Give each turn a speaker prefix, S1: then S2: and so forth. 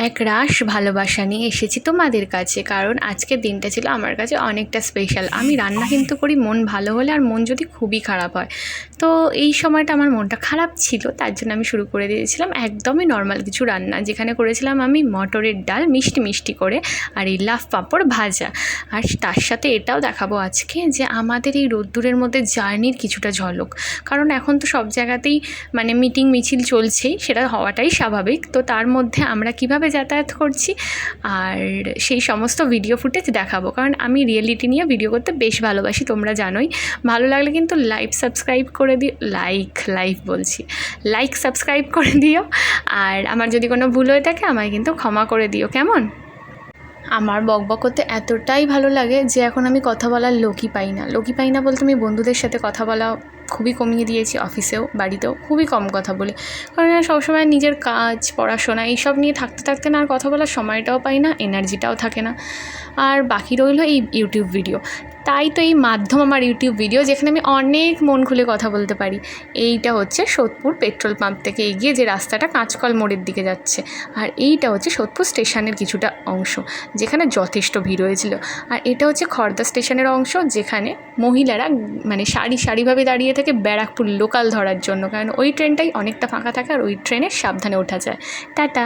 S1: এক রাশ ভালোবাসা নিয়ে এসেছি তোমাদের কাছে, কারণ আজকের দিনটা ছিল আমার কাছে অনেকটা স্পেশাল। আমি রান্না কিন্তু করি মন ভালো হলে, আর মন যদি খুবই খারাপ হয়। তো এই সময়টা আমার মনটা খারাপ ছিল, তার জন্য আমি শুরু করে দিয়েছিলাম একদমই নর্মাল কিছু রান্না, যেখানে করেছিলাম আমি মটরের ডাল মিষ্টি মিষ্টি করে, আর এই লাফ পাঁপড় ভাজা। আর তার সাথে এটাও দেখাবো আজকে যে আমাদের এই রোদ্দুরের মধ্যে জার্নির কিছুটা ঝলক, কারণ এখন তো সব জায়গাতেই মানে মিটিং মিছিল চলছেই, সেটা হওয়াটাই স্বাভাবিক। তো তার মধ্যে আমরা কিভাবে যাতায়াত করছি আর সেই সমস্ত ভিডিও ফুটেজ দেখাবো, কারণ আমি রিয়েলিটি নিয়ে ভিডিও করতে বেশ ভালোবাসি, তোমরা জানোই। ভালো লাগলে কিন্তু সাবস্ক্রাইব করে দিও, লাইক সাবস্ক্রাইব করে দিও। আর আমার যদি কোনো ভুল হয়ে থাকে আমায় কিন্তু ক্ষমা করে দিও, কেমন? আমার বকবক করতে এতটাই ভালো লাগে যে এখন আমি কথা বলার লোকই পাই না বলতে আমি বন্ধুদের সাথে কথা বলা খুবই কমিয়ে দিয়েছি, অফিসেও বাড়িতেও খুবই কম কথা বলি, কারণ সবসময় নিজের কাজ পড়াশোনা এইসব নিয়ে থাকতে না আর কথা বলার সময়টাও পাই না, এনার্জিটাও থাকে না। আর বাকি রইল এই ইউটিউব ভিডিও, তাই তো এই মাধ্যম আমার ইউটিউব ভিডিও, যেখানে আমি অনেক মন খুলে কথা বলতে পারি। এইটা হচ্ছে সোদপুর পেট্রোল পাম্প থেকে এগিয়ে যে রাস্তাটা কাঁচকল মোড়ের দিকে যাচ্ছে, আর এইটা হচ্ছে সোদপুর স্টেশনের কিছুটা অংশ, যেখানে যথেষ্ট ভিড় হয়েছিল। আর এটা হচ্ছে খড়দা স্টেশনের অংশ, যেখানে মহিলারা মানে সারিভাবে দাঁড়িয়ে থেকে ব্যারাকপুর লোকাল ধরার জন্য, কারণ ওই ট্রেনটাই অনেকটা ফাঁকা থাকে আর ওই ট্রেনে সাবধানে ওঠা যায়। টাটা।